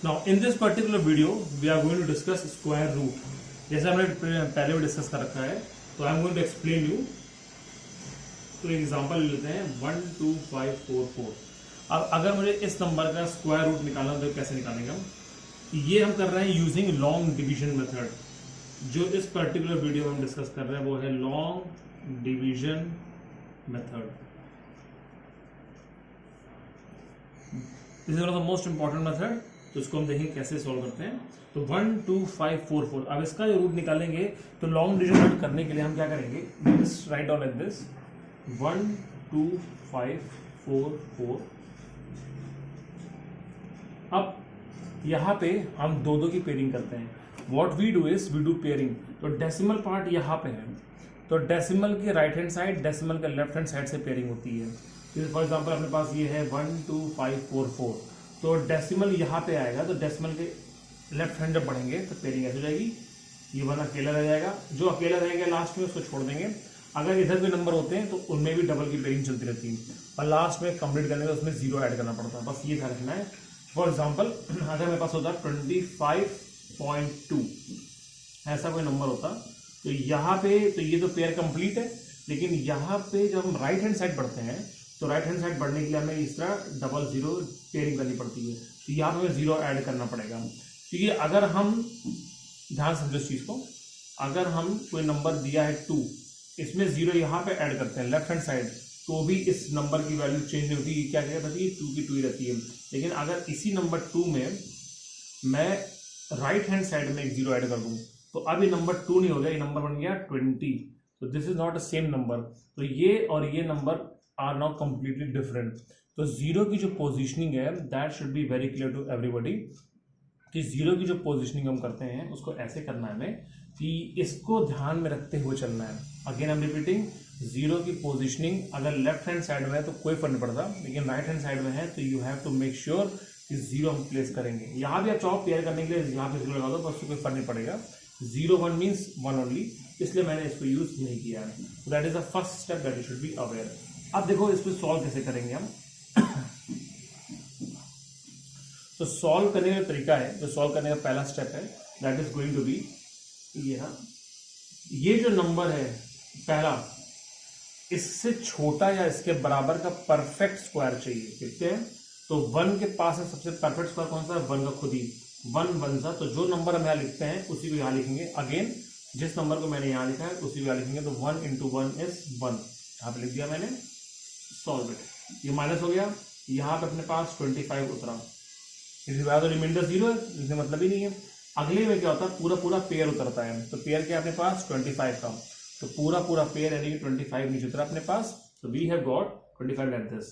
Now, in this particular video, we are going to discuss square root. जैसे हमने पहले भी डिस्कस कर रखा है, तो I am going to explain you. तो एग्जांपल लेते हैं 1 2 5 4 4. अब अगर मुझे इस नंबर का स्क्वायर रूट निकालना तो कैसे निकालेंगे हम? ये हम कर रहे हैं यूजिंग लॉन्ग डिवीजन मेथड. जो इस पर्टिकुलर वीडियो में हम डिस्कस कर रहे हैं वो है long division method. This is one of the most important method. तो इसको हम देखेंगे कैसे सॉल्व करते हैं. तो 1 2 5 4 4. अब इसका जो रूट निकालेंगे तो लॉन्ग डिवीजन मेथड करने के लिए हम क्या करेंगे, राइट डाउन लाइक दिस 1 2 5 4 4. अब यहाँ पे हम दो की पेयरिंग करते हैं. What we do is we do pairing. तो डेसिमल पार्ट यहाँ पे है, तो डेसिमल के राइट हैंड साइड डेसिमल के लेफ्ट हैंड साइड से पेयरिंग होती है. जैसे फॉर एग्जाम्पल अपने पास ये है 1 2 5 4 4. तो डेसिमल यहाँ पे आएगा, तो डेसिमल के लेफ्ट हैंड जब बढ़ेंगे तो पेयरिंग ऐसे हो जाएगी. ये वन अकेला रह जाएगा, जो अकेला रहेगा लास्ट में उसको छोड़ देंगे. अगर इधर भी नंबर होते हैं तो उनमें भी डबल की पेयरिंग चलती रहती है, और लास्ट में कंप्लीट करने में उसमें जीरो ऐड करना पड़ता है. बस ये ध्यान रखना है. फॉर एग्जाम्पल अगर मेरे पास होता 25.2 ऐसा कोई नंबर होता, तो यहाँ पे तो ये तो पेयर कंप्लीट है, लेकिन यहाँ पे जब हम राइट हैंड साइड बढ़ते हैं तो राइट हैंड साइड बढ़ने के लिए हमें इस तरह डबल जीरो पेयरिंग करनी पड़ती है. तो यहाँ पे हमें जीरो ऐड करना पड़ेगा. क्योंकि अगर हम ध्यान समझो इस चीज़ को, अगर हम कोई नंबर दिया है 2, इसमें जीरो यहाँ पे ऐड करते हैं लेफ्ट हैंड साइड, तो भी इस नंबर की वैल्यू चेंज नहीं होती. क्या क्या रहती है, 2 की 2 ही रहती है. लेकिन अगर इसी नंबर 2 में मैं राइट हैंड साइड में एक जीरो ऐड कर दूँ तो अब ये नंबर 2 नहीं हो गया, ये नंबर बन गया 20. तो this is not a same number. तो ये और ये number are now completely different. तो जीरो की जो पोजिशनिंग है that should be very clear to everybody, कि जीरो की जो पोजिशनिंग हम करते हैं उसको ऐसे करना है हमें कि इसको ध्यान में रखते हुए चलना है. Again I am repeating, zero की पोजिशनिंग अगर लेफ्ट हैंड साइड में है तो कोई फर्क नहीं पड़ता, लेकिन राइट हैंड साइड में है तो you have to make sure कि जीरो हम प्लेस करेंगे. यहाँ भी आप चाहो पेयर करने के लिए यहाँ पे जीरो लगा दो, बस कोई फर्क नहीं पड़ेगा. 0 1 मीन्स 1 ओनली, इसलिए मैंने इसको यूज नहीं किया है. That is the first step that you should be aware. अब देखो इस पर सॉल्व कैसे करेंगे हम. तो सॉल्व करने का तरीका है, जो सॉल्व करने का पहला स्टेप है that is going to be ये जो नंबर है पहला, इससे छोटा या इसके बराबर का परफेक्ट स्क्वायर चाहिए. कितने हैं, तो 1 के पास है सबसे परफेक्ट स्क्वायर कौन सा है, 1 का खुद ही 1 1 सा. तो जो नंबर हम यहाँ लिखते हैं उसी को यहाँ लिखेंगे. अगेन जिस नंबर को मैंने यहाँ लिखा है उसी को यहाँ लिखेंगे. तो 1 × 1 इज 1, यहाँ पे लिख दिया मैंने. Solve it. ये माइनस हो गया, यहाँ पे अपने पास 25 उतरा. इसके बाद तो रिमाइंडर 0 है, इसमें मतलब ही नहीं है. अगले में क्या होता है, पूरा पूरा पेयर उतरता है. तो पेयर क्या अपने पास 25 का, तो पूरा पूरा पेयर यानी कि 25 नीचे उतरा अपने पास. तो we have got 25 like this.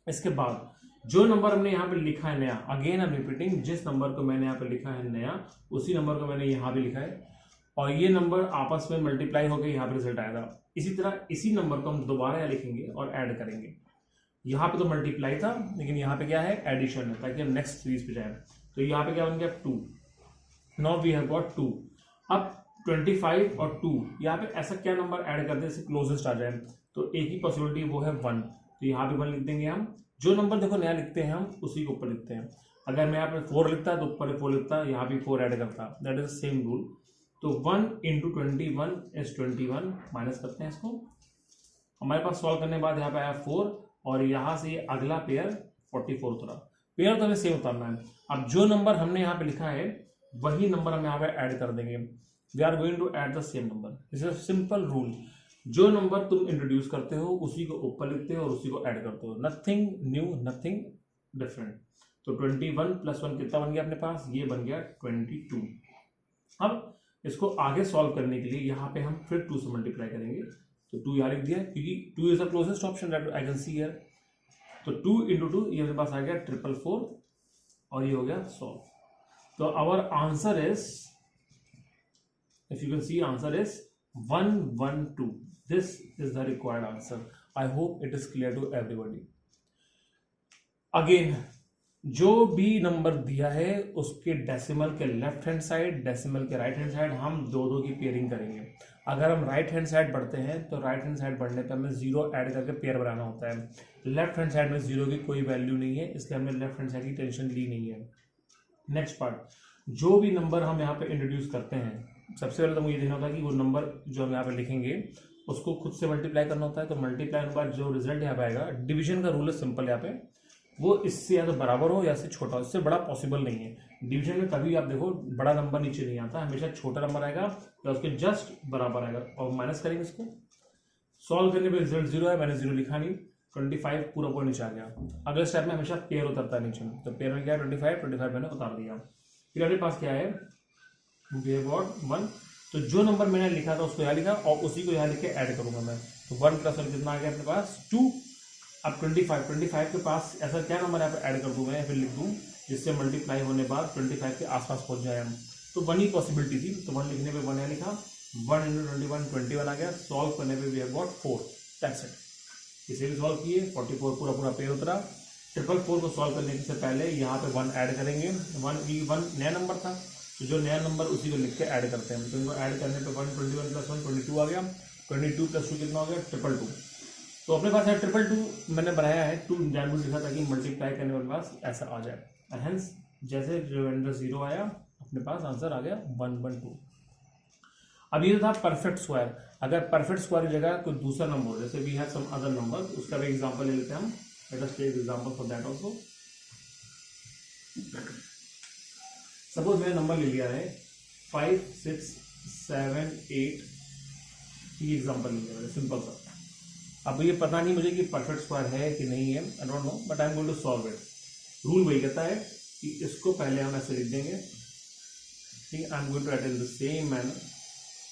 इसके बाद जो नंबर हमने यहाँ पे लिखा है नया, अगेन आई एम रिपीटिंग, जिस नंबर को मैंने यहाँ पे लिखा है नया उसी नंबर को मैंने यहाँ पे लिखा है, और ये नंबर आपस में मल्टीप्लाई होकर यहाँ पे रिजल्ट आएगा. इसी तरह इसी नंबर को हम दोबारा यहाँ लिखेंगे और ऐड करेंगे. यहाँ पे तो मल्टीप्लाई था, लेकिन यहाँ पे क्या है, एडिशन है, ताकि हम नेक्स्ट सीरीज पे जाए. तो यहाँ पे क्या बन गया 2. Now we have got 2. अब 25 और 2 यहाँ पे ऐसा क्या नंबर ऐड कर दे जिससे क्लोजेस्ट आ जाए. तो एक ही पॉसिबिलिटी वो है 1. तो यहाँ पे 1 लिख देंगे हम. जो नंबर देखो नया लिखते हैं हम उसी के ऊपर लिखते हैं. अगर मैं यहाँ पे 4 लिखता तो ऊपर 4 लिखता, यहाँ भी 4 ऐड करता. That is the same rule. तो 1 × 21 इज 21. माइनस करते हैं इसको. हमारे पास सॉल्व करने के बाद यहाँ पे आया 4, और यहाँ से ये अगला पेयर 44 उतरा. पेयर तो हमें सेम उतारना है. अब जो नंबर हमने यहाँ पे लिखा है वही नंबर हम यहाँ पे ऐड कर देंगे. We are going to add the same number. This is simple rule. जो नंबर तुम इंट्रोड्यूस करते हो उसी को ऊपर लिखते हो और उसी को ऐड करते हो. Nothing new, nothing different. तो 21 + 1 कितना बन गया अपने पास, ये बन गया 22. अब इसको आगे सॉल्व करने के लिए यहाँ पे हम फिर 2 से मल्टीप्लाई करेंगे. तो 2 यहाँ लिख दिया क्योंकि 2 is the closest option that I can see here. तो 2 × 2 ये मेरे पास आ गया 444, और ये हो गया सॉल्व. तो our answer is, if you can see, answer is 112. This is the required answer. I hope it is clear to everybody. Again जो भी नंबर दिया है उसके डेसिमल के लेफ्ट हैंड साइड, डेसिमल के राइट हैंड साइड हम दो की पेयरिंग करेंगे. अगर हम राइट हैंड साइड बढ़ते हैं तो राइट हैंड साइड बढ़ने पर हमें 0 ऐड करके पेयर बनाना होता है. लेफ्ट हैंड साइड में 0 की कोई वैल्यू नहीं है, इसलिए हमने लेफ्ट हैंड साइड की टेंशन ली नहीं है. नेक्स्ट पार्ट, जो भी नंबर हम यहाँ पे इंट्रोड्यूस करते हैं, सबसे पहले तो मुझे देखना होता है कि वो नंबर जो हम यहाँ पे लिखेंगे उसको खुद से मल्टीप्लाई करना होता है। तो मल्टीप्लाई के बाद जो रिजल्ट यहाँ पे आएगा, डिवीजन का रूल है सिंपल यहाँ पे, वो इससे या तो बराबर हो या इससे छोटा हो, इससे बड़ा पॉसिबल नहीं है। डिवीजन में कभी आप देखो बड़ा नंबर नीचे नहीं आता, हमेशा छोटा नंबर आएगा या उसके जस्ट बराबर आएगा। और माइनस करेंगे इसको, सॉल्व करने पे रिजल्ट 0 है, मैंने 0 लिखा नहीं, 25 पूरा पूरा नीचे आ गया। अगले स्टेप में हमेशा पेयर उतरता है नीचे, तो पेयर में क्या है 25 मैंने उतार दिया। फिर अपने पास क्या है, वी हैव गॉट 1, तो जो नंबर मैंने लिखा था उसको यहाँ लिखा और उसी को यहाँ लिख के ऐड करूंगा मैं। तो 1 + 1 कितना आ गया अपने पास 2। अब 25 के पास ऐसा क्या नंबर यहाँ पे ऐड कर दूंगा या फिर लिख दूँ जिससे मल्टीप्लाई होने बाद 25 के आसपास पहुंच जाए हम। तो 1 ही पॉसिबिलिटी थी, तो 1 लिखने पे 1 यहाँ लिखा, 1 × 21 आ गया। सॉल्व करने पे we have got 4, that's it. इसे भी सॉल्व किए, 44 पूरा पूरा पेयर उतरा। 444 को सॉल्व करने से पहले यहाँ पे 1 ऐड करेंगे, 1 नया नंबर था, तो जो नया नंबर उसी को लिख के ऐड करते हैं। तो इनको ऐड करने पे 121 + 1 22 आ गया, 22 + 2 कितना हो गया 222। तो अपने पास है 222 मैंने बनाया है, 2 जानबूझ लिखा ताकि मल्टीप्लाई करने वाले पास ऐसा आ जाए। हेंस जैसे रिमाइंडर 0 आया अपने पास आंसर आ गया 112। अब ये था परफेक्ट स्क्वायर। अगर परफेक्ट स्क्वायर की जगह कोई दूसरा नंबर हो, जैसे we have some other number, उसका भी एग्जांपल ले लेते हैं हम। Let us take example for that also. Suppose मैंने नंबर ले लिया है 5 6 7 8, ये एग्जांपल ले लिया सिंपल सा। अब ये पता नहीं मुझे कि परफेक्ट स्क्वायर है कि नहीं है, I don't know, but I am going to solve it. Rule वही कहता है कि इसको पहले हम ऐसे लिख देंगे, ठीक है। I am going to write in the same manner.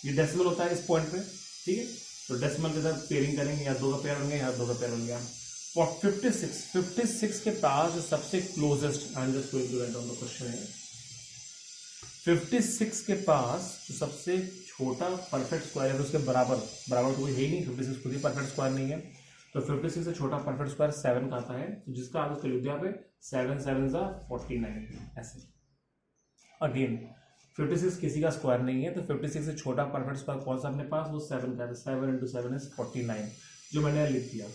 ये डेसिमल होता है इस पॉइंट पे, ठीक है। तो डेसिमल के साथ पेयरिंग करेंगे, या 2 का पेयर बन गया या 2 का पेयर बन गया। 56 के पास जो सबसे closest, I am just going to write down the question है, 56 के पास जो सबसे छोटा परफेक्ट स्क्वायर है उसके बराबर तो कोई है ही नहीं, 56 खुद ही परफेक्ट स्क्वायर नहीं है। तो 56 से छोटा परफेक्ट स्क्वायर 7 का आता है, तो जिसका आगे उसको लिख दिया पे 7 7 49 ऐसे। अगेन 56 किसी का स्क्वायर नहीं है, तो 56 से छोटा परफेक्ट स्क्वायर कौन सा अपने पास, वो 7 का है। 7 × 7 = 49, जो मैंने लिख दिया।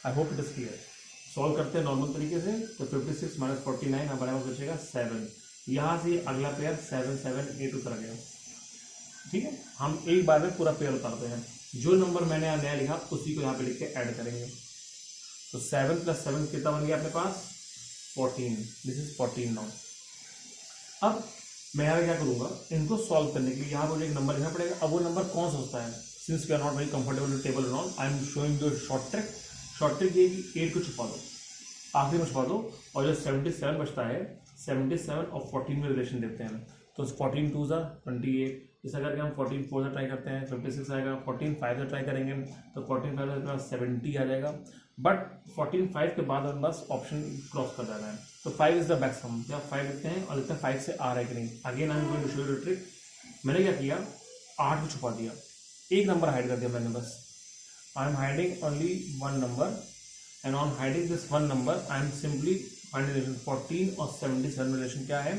आई hope it is clear. Solve करते हैं नॉर्मल तरीके से। तो 56 - 49 हमारे पास बचेगा 7। यहाँ से अगला पेयर 7 7 8 उतर गया, ठीक है। हम एक बार में पूरा पेयर उतारते हैं। जो नंबर मैंने यहाँ नया लिखा उसी को यहाँ पे लिख के ऐड करेंगे। तो 7 + 7 कितना बन गया अपने पास 14। This is 14 now. अब मैं यहाँ क्या करूँगा, इनको सॉल्व करने के लिए यहाँ पर एक नंबर लिखना पड़ेगा। अब वो नंबर कौन सा होता है, since we are not very comfortable with table around, I am showing you short trick. Short trick ये कि 8 को छुपा दो, आखिरी में छुपा दो, और जो 77 बचता है 77 और 14 में रिलेशन देते हैं। तो 14 2 = 28, इसे करके हम 14 4 से ट्राई करते हैं 56 आएगा। 14 5 से ट्राई करेंगे तो 14 5 से 70 आ जाएगा। बट 14 5 के बाद हमें बस ऑप्शन क्रॉस कर जाना है। तो 5 इज द मैक्सिमम, या 5 लिखते हैं और लिखते हैं 5 से आ रहा है कि नहीं। Again I am going to show you the trick. मैंने क्या किया, 8 को छुपा दिया, एक नंबर हाइड कर दिया मैंने बस। I am hiding only 1 number, and on hiding this 1 number I am simply find relation. 14 और 77 रिलेशन क्या है,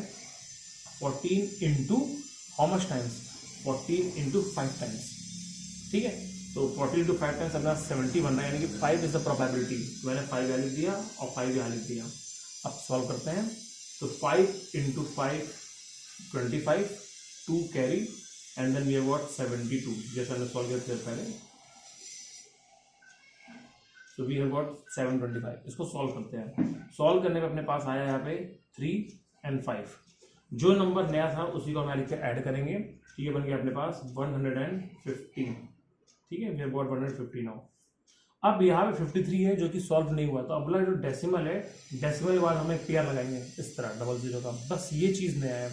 14 into how much times, 14 into 5 times, ठीक है। तो 14 इंटू 5 टाइम्स अपना 70 बन रहा है, यानी कि 5 इज द प्रोबेबिलिटी। मैंने 5 यहाँ लिख दिया और 5 यहाँ लिख दिया। अब सॉल्व करते हैं। तो 5 × 5 25, 2 carry, and then we have got 72, जैसे हमने सॉल्व किया था पहले। तो वी हैव गॉट 725। इसको सॉल्व करते हैं। सॉल्व करने पे अपने पास आया यहाँ पे 3 और 5। जो नंबर नया था उसी को हम यहाँ लिख के ऐड करेंगे, ठीक है। बन गया अपने पास 115, ठीक है। We have got 150 now. अब यहाँ पे 53 है जो कि सॉल्व नहीं हुआ, तो अगला जो डेसिमल है, डेसिमल के बाद हम एक पेयर लगाएंगे इस तरह 00 का, बस ये चीज़ नया है।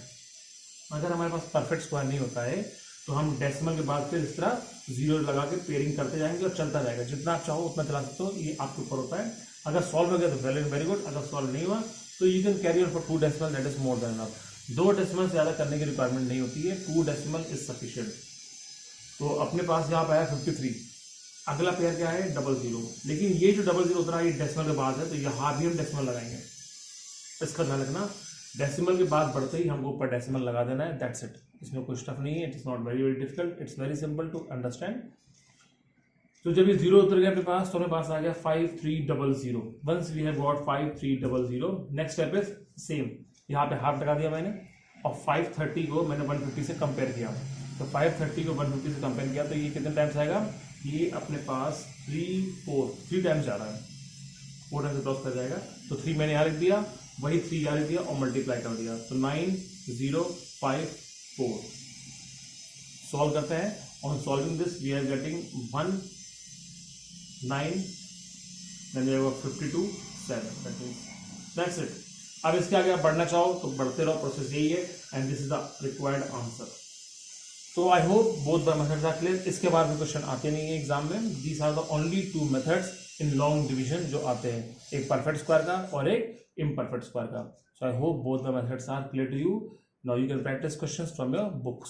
अगर हमारे पास परफेक्ट स्क्वायर नहीं होता है तो हम डेसिमल के बाद फिर इस तरह 0 लगा के पेयरिंग करते जाएंगे और चलता जाएगा। जितना आप चाहो उतना चला सकते हो, ये आपके ऊपर होता है। अगर सॉल्व हो गया तो वेरी गुड, अगर सॉल्व नहीं हुआ तो you can carry on for 2 decimal, that is more than enough. 2 decimal से ज़्यादा करने की रिक्वायरमेंट नहीं होती है, 2 डेसिमल इज सफिशिएंट। तो अपने पास यहाँ पे आया 53। अगला पेयर क्या है 00, लेकिन ये जो 00 उतरा ये डेसिमल के बाद है, तो यहाँ भी हम डेसिमल लगाएंगे। इसका ध्यान रखना, डेसिमल के बाद बढ़ते ही हमको ऊपर डेसिमल लगा देना है, दैट्स इट। इसमें कोई स्टफ नहीं है, it is not very difficult, it's very simple to understand. तो जब ये 0 उतर गया अपने पास तो अपने पास आ गया 5300। Once we have got 5300, next step is same. यहाँ पे हाफ लगा दिया मैंने, और 530 को मैंने 150 से कंपेयर किया, तो 530 को 150 से कंपेयर किया तो ये कितने टाइम्स आएगा, ये अपने पास 3 टाइम्स जा रहा है, 4 टाइम्स क्रॉस कर जाएगा, तो 3 मैंने यहाँ लिख दिया, वही 3 यहाँ लिख दिया और मल्टीप्लाई कर दिया, तो 9054। सॉल्व करते हैं, on solving this we are getting 19, then we have 52 7, that means that's it। अब इसके आगे आप बढ़ना चाहो तो बढ़ते रहो, प्रोसेस यही है, and this is the required answer. तो I hope both the methods are clear. इसके बाद में क्वेश्चन आते नहीं है एग्जाम में, these are the only 2 methods in long division जो आते हैं, एक परफेक्ट स्क्वायर का और एक इम्परफेक्ट स्क्वायर का। So I hope both the methods are clear to you. Now you can practise questions from your books.